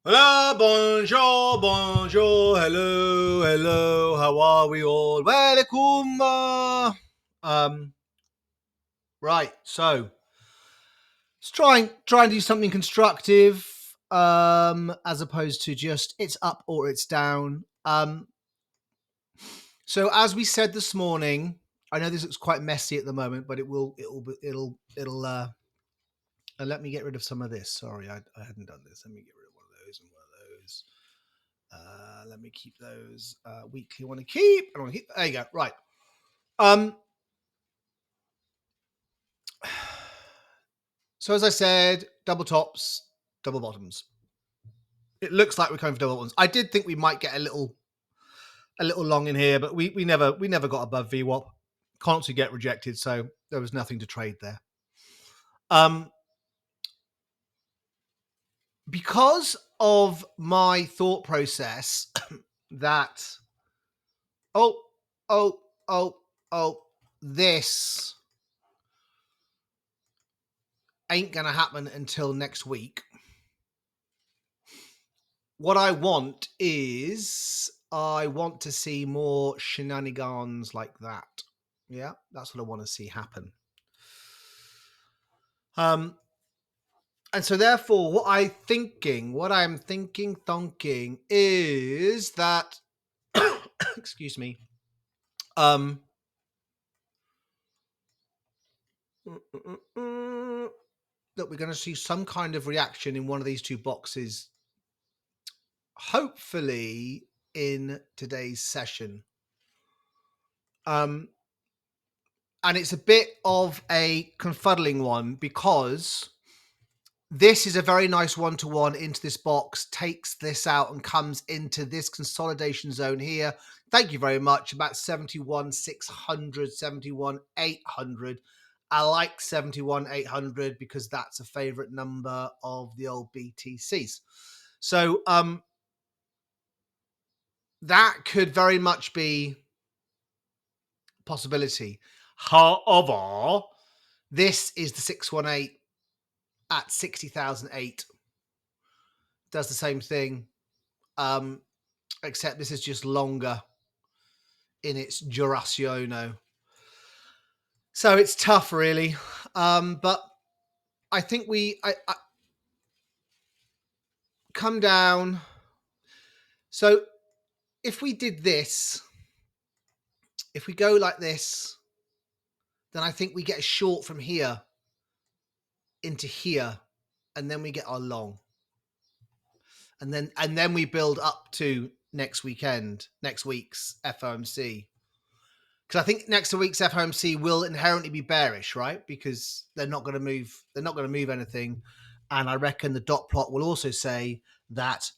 Hola, bonjour, bonjour, hello, hello, how are we all? Welcome. Right, so let's try and do something constructive, as opposed to just it's up or it's down. So as we said this morning, I know this looks quite messy at the moment, but it'll. And let me get rid of some of this. Sorry, I hadn't done this. Let me get rid of one of those and one of those. Let me keep those weekly. I want to keep. I want to keep. There you go. Right. Um. So as I said, double tops, double bottoms. It looks like we're going for double bottoms. I did think we might get a little long in here, but we never got above VWAP. Constantly get rejected, so there was nothing to trade there. Because of my thought process that oh oh oh oh this ain't gonna happen until next week. What I want to see more shenanigans like that. Yeah, that's what I want to see happen. And so therefore what I'm thinking is that excuse me. That we're going to see some kind of reaction in one of these two boxes, hopefully in today's session. And it's a bit of a confuddling one because this is a very nice one-to-one into this box, takes this out and comes into this consolidation zone here. Thank you very much. About 71,600, 71,800. I like 71,800 because that's a favorite number of the old BTCs. So that could very much be a possibility. However, this is the 618 at 60,008. Does the same thing, except this is just longer in its duraciono. So it's tough, really. But I think I come down. So if we did this, if we go like this, then I think we get a short from here into here, and then we get our long. And then we build up to next week's FOMC. Because I think next week's FOMC will inherently be bearish, right? Because they're not going to move. They're not going to move anything, and I reckon the dot plot will also say that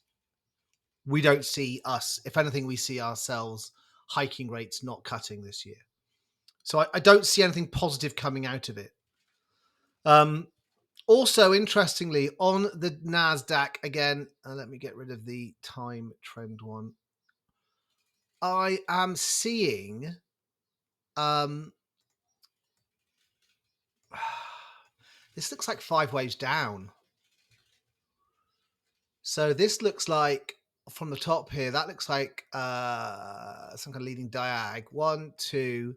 we don't see us. If anything, we see ourselves hiking rates, not cutting this year. So I don't see anything positive coming out of it. Also, interestingly, on the NASDAQ, again, let me get rid of the time trend one. I am seeing this looks like 5 waves down. So this looks like, from the top here, that looks like some kind of leading diag. 1, 2,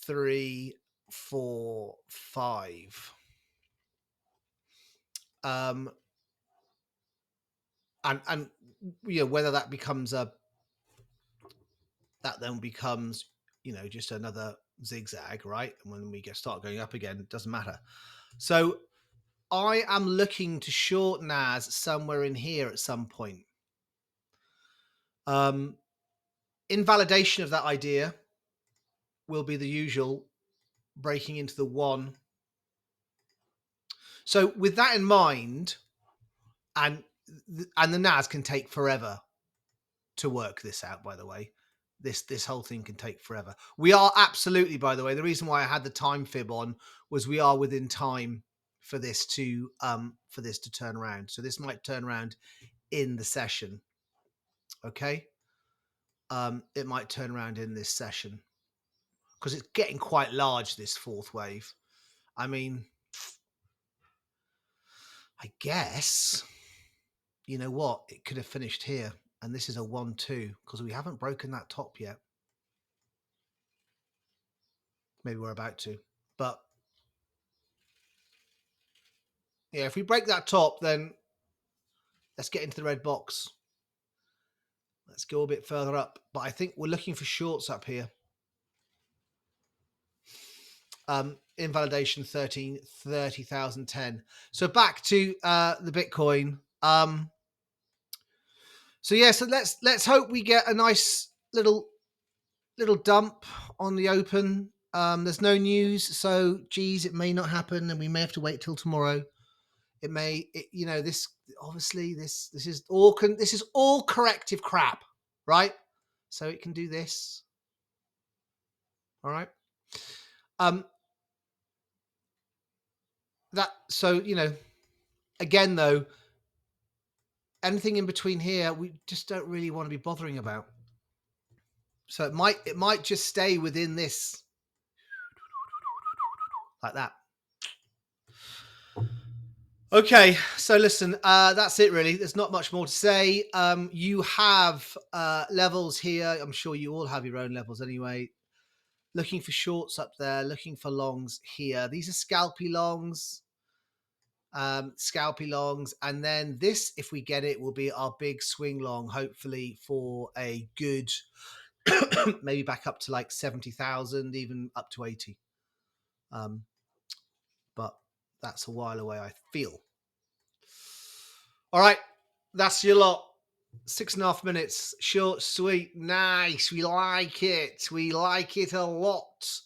3, 4, 5. And whether that becomes that then becomes just another zigzag, right? And when we start going up again, it doesn't matter. So I am looking to short NAS somewhere in here at some point. Invalidation of that idea will be the usual breaking into the 1. So with that in mind, and the NAS can take forever to work this out, by the way. This whole thing can take forever. We are absolutely, by the way, the reason why I had the time fib on was we are within time for this to turn around. So this might turn around in the session. Okay. It might turn around in this session because it's getting quite large, this fourth wave. I mean, I guess you know what? It could have finished here. And this is a 1-2 because we haven't broken that top yet. Maybe we're about to. But yeah, if we break that top, then let's get into the red box. Let's go a bit further up. But I think we're looking for shorts up here. Invalidation 30,010. So back to the Bitcoin. So yeah, so let's hope we get a nice little dump on the open. There's no news, so geez, it may not happen, and we may have to wait till tomorrow. It may, this obviously this is all corrective crap, right? So it can do this. All right. Again though, anything in between here, we just don't really want to be bothering about. So it might just stay within this like that. Okay, so listen, that's it really. There's not much more to say. You have levels here. I'm sure you all have your own levels anyway. Looking for shorts up there, looking for longs here. These are scalpy longs. And then this, if we get it, will be our big swing long, hopefully for a good maybe back up to like 70,000, even up to 80. But that's a while away, I feel. All right, that's your lot. 6.5 minutes, short, sweet, nice. We like it. We like it a lot.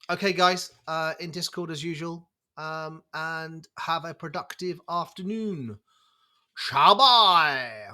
Okay, guys, in Discord as usual. And have a productive afternoon. Ciao, bye.